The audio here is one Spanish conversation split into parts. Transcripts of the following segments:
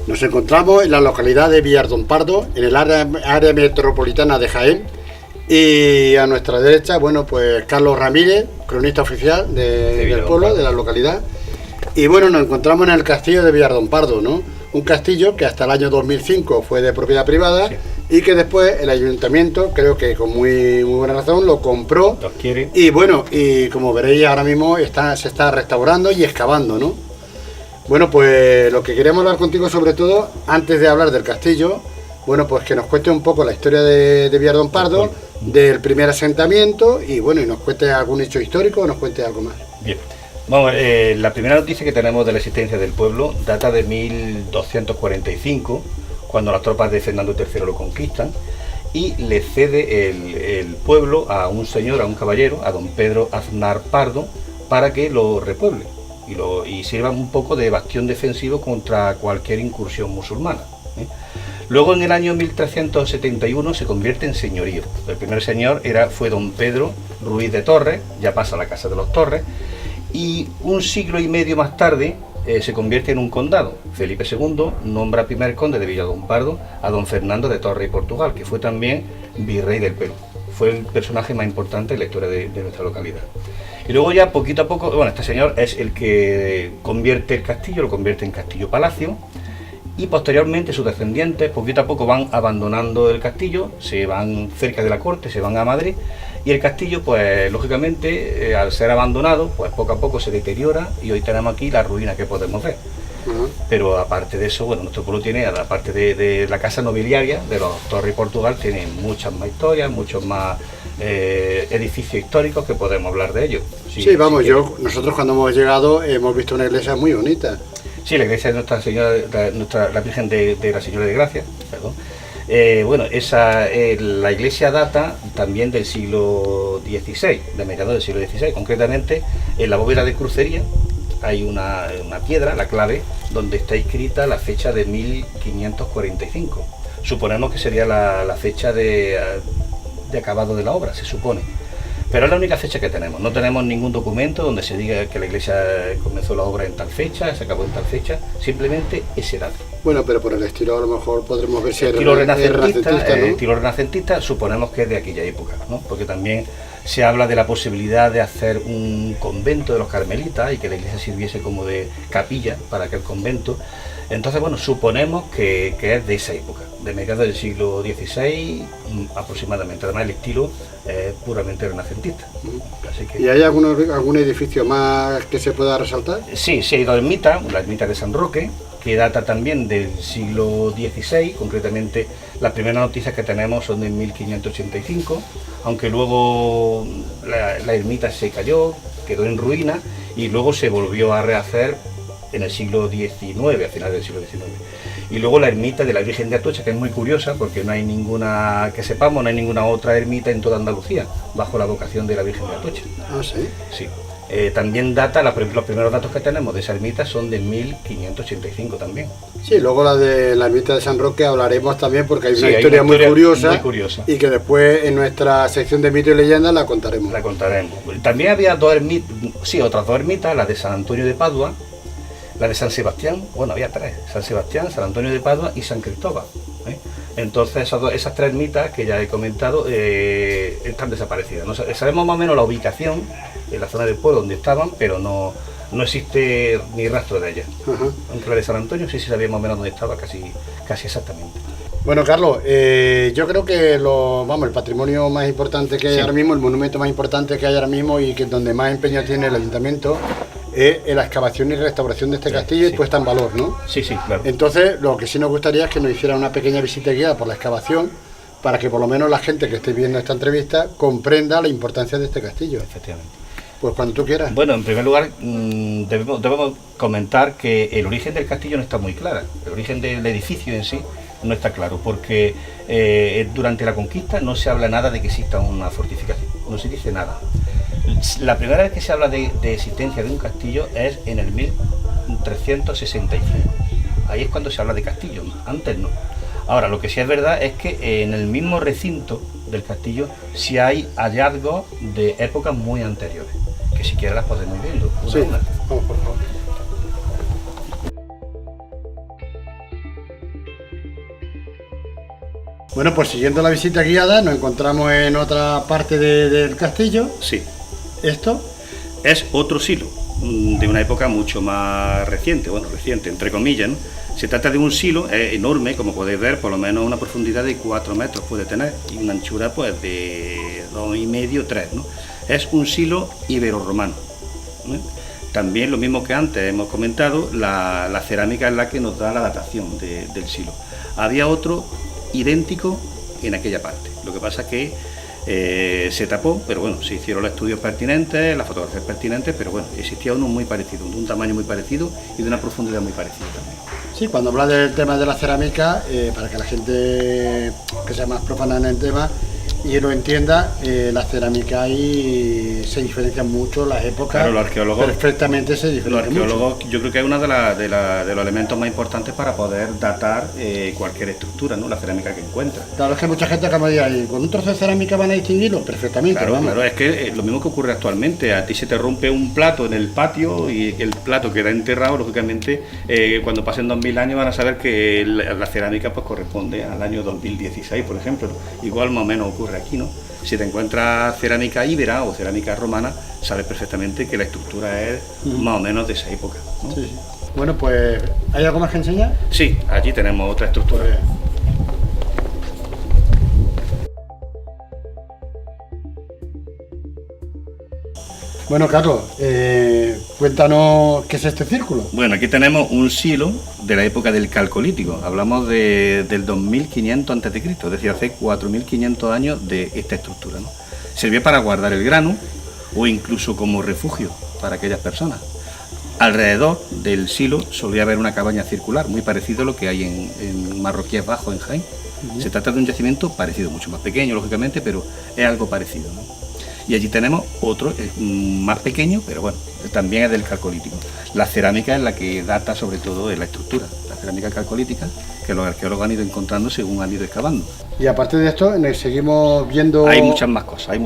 Nos encontramos en la localidad de Villardón-Pardo, en el área metropolitana de Jaén, y a nuestra derecha, bueno, pues Carlos Ramírez, cronista oficial del pueblo, de la localidad. Y bueno, nos encontramos en el castillo de Villardón-Pardo, ¿no? Un castillo que hasta el año 2005 fue de propiedad privada, sí, y que después el ayuntamiento, creo que con muy buena razón, lo compró. Lo quiere. Y bueno, y como veréis ahora mismo se está restaurando y excavando, ¿no? Bueno, pues lo que queremos hablar contigo sobre todo, antes de hablar del castillo, bueno, pues que nos cueste un poco la historia de Villardón-Pardo, del primer asentamiento, y bueno, y nos cuente algún hecho histórico o nos cuente algo más. Bien, vamos, la primera noticia que tenemos de la existencia del pueblo data de 1245, cuando las tropas de Fernando III lo conquistan, y le cede el pueblo a un señor, a un caballero, a don Pedro Aznar Pardo, para que lo repueble y sirva un poco de bastión defensivo contra cualquier incursión musulmana. Luego, en el año 1371, se convierte en señorío. El primer señor fue don Pedro Ruiz de Torres, ya pasa a la Casa de los Torres, y un siglo y medio más tarde se convierte en un condado. Felipe II nombra primer conde de Villardón-Pardo a don Fernando de Torres y Portugal, que fue también virrey del Perú. Fue el personaje más importante en la historia de nuestra localidad. Y luego ya poquito a poco, bueno, este señor es el que convierte el castillo, lo convierte en castillo-palacio, y posteriormente sus descendientes poquito a poco van abandonando el castillo, se van cerca de la corte, se van a Madrid, y el castillo, pues lógicamente, al ser abandonado, pues poco a poco se deteriora, y hoy tenemos aquí la ruina que podemos ver. Pero aparte de eso, bueno, nuestro pueblo tiene, aparte de la casa nobiliaria de los Torres y Portugal, tiene muchas más historias, muchos más edificios históricos que podemos hablar de ellos. Sí, vamos, nosotros cuando hemos llegado hemos visto una iglesia muy bonita. Sí, la iglesia de Nuestra Señora, la Virgen de la Señora de Gracia, perdón. Bueno, la iglesia data también del siglo XVI, de mediados del siglo XVI, concretamente en la bóveda de crucería hay una piedra, la clave, donde está escrita la fecha de 1545. Suponemos que sería la fecha de acabado de la obra, se supone. Pero es la única fecha que tenemos. No tenemos ningún documento donde se diga que la iglesia comenzó la obra en tal fecha, se acabó en tal fecha, simplemente ese dato. Bueno, pero por el estilo a lo mejor podremos ver si el estilo renacentista, ¿no? El estilo renacentista suponemos que es de aquella época, ¿no? Porque también se habla de la posibilidad de hacer un convento de los carmelitas y que la iglesia sirviese como de capilla para aquel convento. Entonces, bueno, suponemos que es de esa época, de mediados del siglo XVI aproximadamente. Además, el estilo es puramente renacentista. Así que... ¿Y hay algún edificio más que se pueda resaltar? Sí, hay dos ermitas, la ermita de San Roque, que data también del siglo XVI, concretamente las primeras noticias que tenemos son de 1585, aunque luego la ermita se cayó, quedó en ruina y luego se volvió a rehacer en el siglo XIX, a finales del siglo XIX. Y luego la ermita de la Virgen de Atocha, que es muy curiosa porque no hay ninguna, que sepamos, no hay ninguna otra ermita en toda Andalucía bajo la vocación de la Virgen de Atocha. ¿Ah, sí? Sí. También data, los primeros datos que tenemos de esa ermita son de 1585 también. Sí, luego la de la ermita de San Roque hablaremos también porque hay una historia muy curiosa y que después en nuestra sección de mitos y leyendas la contaremos. También había otras dos ermitas, la de San Antonio de Padua, la de San Sebastián, bueno, había tres, San Sebastián, San Antonio de Padua y San Cristóbal. Entonces esas tres ermitas que ya he comentado están desaparecidas. No sabemos más o menos la ubicación en la zona del pueblo donde estaban, pero no existe ni rastro de ellas. Aunque la de San Antonio sí sabíamos más o menos dónde estaba, casi exactamente. Bueno, Carlos, yo creo que el patrimonio más importante que hay ahora mismo, el monumento más importante que hay ahora mismo y que donde más empeño tiene el ayuntamiento es la excavación y restauración de este castillo y puesta en valor, ¿no? Sí, claro. Entonces, lo que sí nos gustaría es que nos hiciera una pequeña visita guiada por la excavación para que por lo menos la gente que esté viendo esta entrevista comprenda la importancia de este castillo. Efectivamente. Pues cuando tú quieras. Bueno, en primer lugar, debemos comentar que el origen del castillo no está muy claro. El origen del edificio en sí no está claro, porque durante la conquista no se habla nada de que exista una fortificación, no se dice nada. La primera vez que se habla de existencia de un castillo es en el 1365. Ahí es cuando se habla de castillo, antes no. Ahora, lo que sí es verdad es que en el mismo recinto del castillo sí hay hallazgos de épocas muy anteriores, que si quieres las podemos ir viendo. Sí, vamos por favor. Bueno, pues siguiendo la visita guiada nos encontramos en otra parte del castillo. Sí. ¿Esto? Es otro silo, de una época mucho más reciente, bueno, reciente, entre comillas, ¿no? Se trata de un silo enorme, como podéis ver, por lo menos una profundidad de 4 metros puede tener y una anchura pues de 2,5, 3, ¿no? Es un silo ibero-romano, ¿eh? También lo mismo que antes hemos comentado, la cerámica es la que nos da la datación del silo. Había otro idéntico en aquella parte, lo que pasa es que se tapó, pero bueno, se hicieron los estudios pertinentes, las fotografías pertinentes, pero bueno, existía uno muy parecido, de un tamaño muy parecido y de una profundidad muy parecida también. Sí, cuando habla del tema de la cerámica, para que la gente que sea más profana en el tema y lo entienda, la cerámica ahí se diferencian mucho las épocas. Claro, los arqueólogos perfectamente se diferencian. Los arqueólogos mucho. Yo creo que es uno de los elementos más importantes para poder datar cualquier estructura, ¿no? La cerámica que encuentra. Claro, es que mucha gente acaba de decir, ¿con un trozo de cerámica van a distinguirlo? Perfectamente. Claro, vamos. claro, es que lo mismo que ocurre actualmente, a ti se te rompe un plato en el patio y el plato queda enterrado, lógicamente cuando pasen 2000 años van a saber que la cerámica pues corresponde al año 2016, por ejemplo, ¿no? Igual más o menos ocurre aquí, ¿no? Si te encuentras cerámica íbera o cerámica romana, sabes perfectamente que la estructura es más o menos de esa época, ¿no? Sí, sí. Bueno, pues, ¿hay algo más que enseñar? Sí, allí tenemos otra estructura. Pues... Bueno, Carlos, cuéntanos qué es este círculo. Bueno, aquí tenemos un silo de la época del Calcolítico. Hablamos del 2500 a.C., es decir, hace 4500 años de esta estructura, ¿no? Servía para guardar el grano o incluso como refugio para aquellas personas. Alrededor del silo solía haber una cabaña circular, muy parecido a lo que hay en Marroquíes Bajo, en Jaén. Se trata de un yacimiento parecido, mucho más pequeño, lógicamente, pero es algo parecido, ¿no? Y allí tenemos otro más pequeño, pero bueno, también es del Calcolítico. La cerámica es la que data sobre todo de la estructura, la cerámica calcolítica, que los arqueólogos han ido encontrando según han ido excavando. Y aparte de esto, seguimos viendo... Hay muchas más cosas,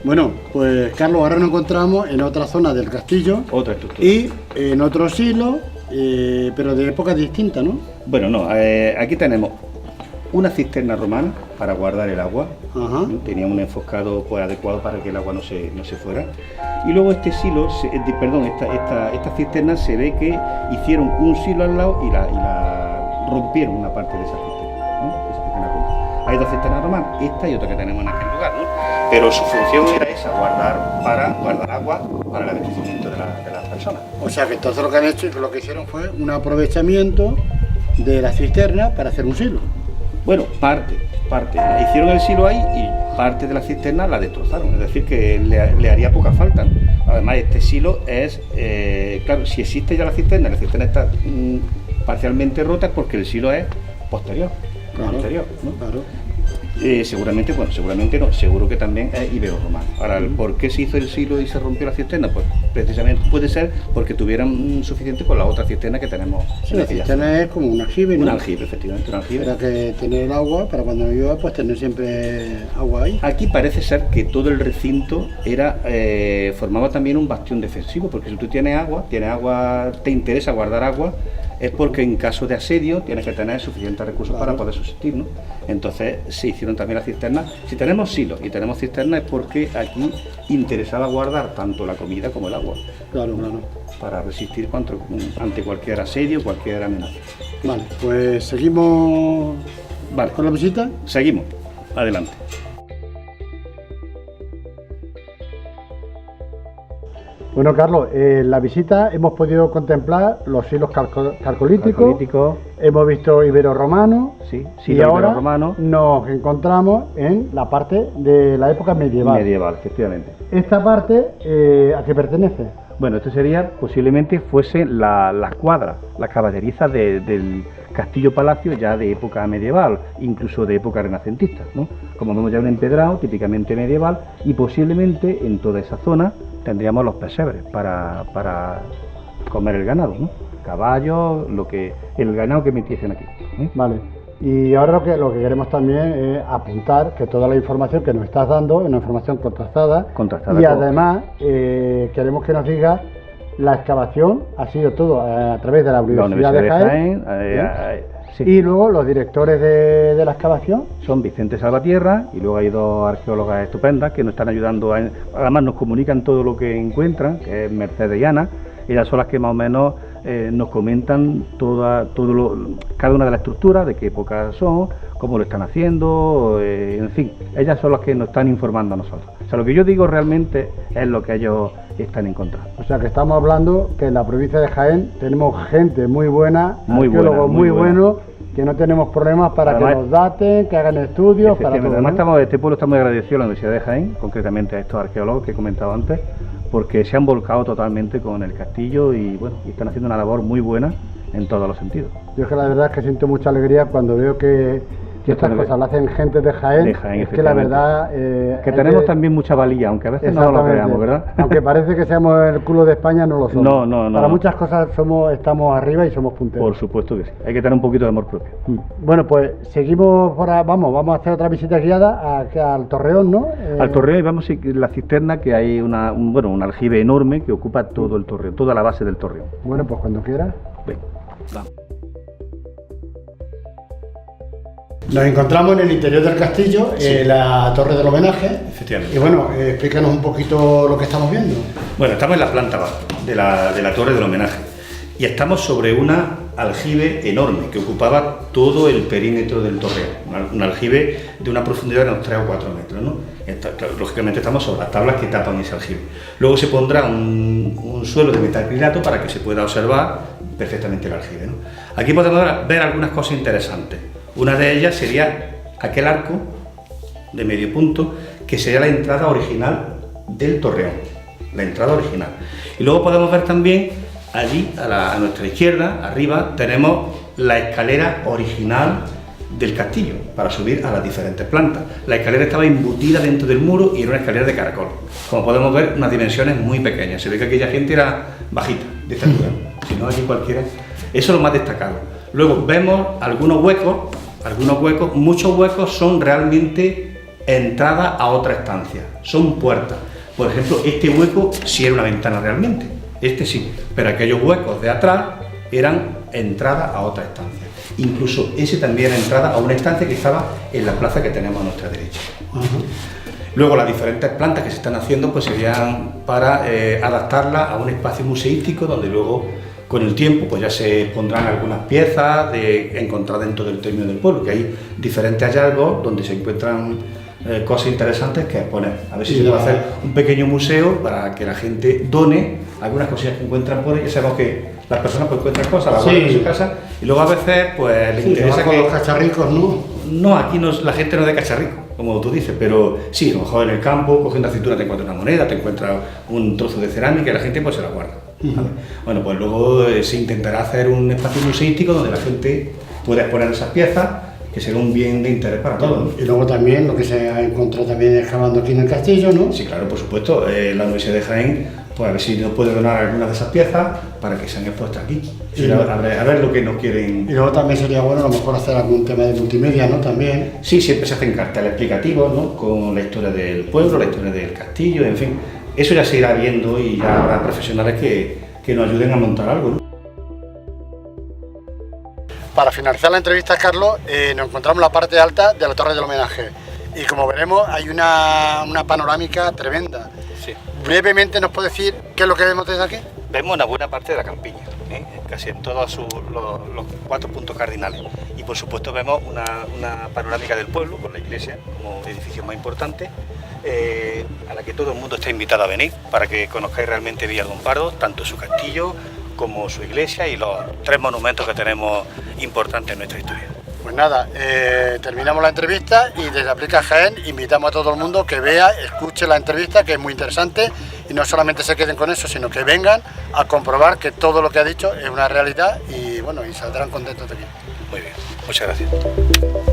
Bueno, pues Carlos, ahora nos encontramos en otra zona del castillo. Otra estructura. Y en otro silo, pero de épocas distintas, ¿no? Bueno, no, aquí tenemos una cisterna romana para guardar el agua. Ajá. Tenía un enfoscado pues, adecuado para que el agua no se fuera. Y luego este silo, esta cisterna se ve que hicieron un silo al lado y la rompieron una parte de esa cisterna, ¿no? Esa cisterna romana. Hay dos cisternas romanas, esta y otra que tenemos en aquel lugar, ¿no? Pero su función era esa, guardar agua para el abastecimiento de las personas. O sea que entonces lo que han hecho y lo que hicieron fue un aprovechamiento de la cisterna para hacer un silo. Bueno, parte. Hicieron el silo ahí y parte de la cisterna la destrozaron, es decir, que le haría poca falta, ¿no? Además, este silo es, claro, si existe ya la cisterna está parcialmente rota, es porque el silo es posterior, claro, anterior, ¿no? Claro. Seguramente no, seguro que también es ibero-romano. Ahora, ¿por qué se hizo el silo y se rompió la cisterna? Pues precisamente puede ser porque tuvieran suficiente con la otra cisterna que tenemos. Sí, la cisterna es como un aljibe, ¿no? Un aljibe, efectivamente, un aljibe. Para que tener el agua, para cuando llueva, pues tener siempre agua ahí. Aquí parece ser que todo el recinto formaba también un bastión defensivo, porque si tú tienes agua, te interesa guardar agua, es porque en caso de asedio tienes que tener suficientes recursos para poder subsistir, ¿no? Entonces se hicieron también las cisternas. Si tenemos silos y tenemos cisternas es porque aquí interesaba guardar tanto la comida como el agua. Claro. Para resistir ante cualquier asedio, cualquier amenaza. Vale, pues seguimos con la visita. Seguimos, adelante. Bueno, Carlos, en la visita hemos podido contemplar los silos calcolíticos, hemos visto ibero-romano, sí, y ahora nos encontramos en la parte de la época medieval. Medieval, efectivamente. ¿Esta parte a qué pertenece? Bueno, esto sería, posiblemente fuese las cuadras, las caballerizas del castillo-palacio ya de época medieval, incluso de época renacentista, ¿no? Como vemos ya un empedrado típicamente medieval, y posiblemente en toda esa zona tendríamos los pesebres para comer el ganado, ¿no? Caballos, el ganado que metiesen aquí, ¿eh? Vale. Y ahora lo que queremos también es apuntar que toda la información que nos estás dando es una información contrastada y además queremos que nos digas la excavación ha sido todo a través de la Universidad de Jaén, sí. Y luego los directores de la excavación son Vicente Salvatierra y luego hay dos arqueólogas estupendas que nos están ayudando, además nos comunican todo lo que encuentran, que es Mercedes y Ana. Ellas son las que más o menos nos comentan cada una de las estructuras, de qué época son, cómo lo están haciendo, en fin, ellas son las que nos están informando a nosotros. O sea, lo que yo digo realmente es lo que ellos están encontrando. O sea, que estamos hablando que en la provincia de Jaén tenemos gente muy buena, arqueólogos muy buenos, que no tenemos problemas para además, que nos daten, que hagan estudios, para todo. Además, este pueblo está muy agradecido a la Universidad de Jaén, concretamente a estos arqueólogos que he comentado antes, porque se han volcado totalmente con el castillo y bueno, y están haciendo una labor muy buena en todos los sentidos. Yo es que la verdad es que siento mucha alegría cuando veo que estas cosas las hacen gente de Jaén, es que la verdad... que tenemos también mucha valía, aunque a veces no lo creamos, ¿verdad? Aunque parece que seamos el culo de España, no lo somos. No. Para muchas cosas estamos arriba y somos punteros. Por supuesto que sí, hay que tener un poquito de amor propio. Bueno, pues seguimos por ahí, vamos a hacer otra visita guiada al Torreón, ¿no? Al Torreón, y vamos a la cisterna, que hay un aljibe enorme que ocupa todo el Torreón, toda la base del Torreón. Bueno, pues cuando quieras. Ven, vamos. Nos encontramos en el interior del castillo, en la torre del homenaje. Efectivamente. Y bueno, explícanos un poquito lo que estamos viendo. Bueno, estamos en la planta baja de la torre del homenaje y estamos sobre una aljibe enorme que ocupaba todo el perímetro del torreón, un aljibe de una profundidad de unos 3 o 4 metros, ¿no? Lógicamente estamos sobre las tablas que tapan ese aljibe. Luego se pondrá un suelo de metacrilato para que se pueda observar perfectamente el aljibe, ¿no? Aquí podemos ver algunas cosas interesantes. Una de ellas sería aquel arco de medio punto que sería la entrada original del torreón, la entrada original. Y luego podemos ver también allí a nuestra izquierda, arriba, tenemos la escalera original del castillo para subir a las diferentes plantas. La escalera estaba embutida dentro del muro y era una escalera de caracol. Como podemos ver, unas dimensiones muy pequeñas. Se ve que aquella gente era bajita, de estatura. Si no, aquí cualquiera. Eso es lo más destacado. Luego vemos algunos huecos, muchos huecos son realmente entradas a otra estancia, son puertas. Por ejemplo, este hueco sí era una ventana realmente, este sí, pero aquellos huecos de atrás eran entradas a otra estancia. Incluso ese también era entrada a una estancia que estaba en la plaza que tenemos a nuestra derecha. Luego las diferentes plantas que se están haciendo pues serían para adaptarlas a un espacio museístico donde luego con el tiempo pues ya se pondrán algunas piezas encontradas dentro del término del pueblo, que hay diferentes hallazgos donde se encuentran cosas interesantes que exponer. A ver si se puede hacer un pequeño museo para que la gente done algunas cosillas que encuentran por ahí. Ya sabemos que las personas pues encuentran cosas, las guardan en su casa y luego a veces pues les interesa que... los cacharricos, ¿no? No, aquí la gente no es de cacharrico, como tú dices, pero sí, a lo mejor en el campo, cogiendo la cintura te encuentras una moneda, te encuentras un trozo de cerámica y la gente pues se la guarda. ¿Vale? Bueno, pues luego se intentará hacer un espacio museístico donde la gente pueda exponer esas piezas, que será un bien de interés para todos, ¿no? Y luego también lo que se ha encontrado también excavando aquí en el castillo, ¿no? Sí, claro, por supuesto. La Universidad de Jaén, pues a ver si nos puede donar algunas de esas piezas para que sean expuestas aquí. Sí, a ver lo que nos quieren. Y luego también sería bueno a lo mejor hacer algún tema de multimedia, ¿no? También. Sí, siempre se hacen carteles explicativos, ¿no? Con la historia del pueblo, la historia del castillo, en fin. Eso ya se irá viendo y ya habrá profesionales que nos ayuden a montar algo, ¿no? Para finalizar la entrevista, Carlos, nos encontramos en la parte alta de la torre del homenaje y como veremos hay una panorámica tremenda. Sí. Brevemente, ¿nos puede decir qué es lo que vemos desde aquí? Vemos una buena parte de la campiña, casi en todos los 4 puntos cardinales. Y por supuesto vemos una panorámica del pueblo, con la iglesia como edificio más importante, a la que todo el mundo está invitado a venir para que conozcáis realmente Villar Don Pardo, tanto su castillo como su iglesia y los 3 monumentos que tenemos importantes en nuestra historia. Pues nada, terminamos la entrevista y desde Aplica Jaén invitamos a todo el mundo que vea, escuche la entrevista, que es muy interesante, y no solamente se queden con eso, sino que vengan a comprobar que todo lo que ha dicho es una realidad y bueno, y saldrán contentos de aquí. Muy bien, muchas gracias.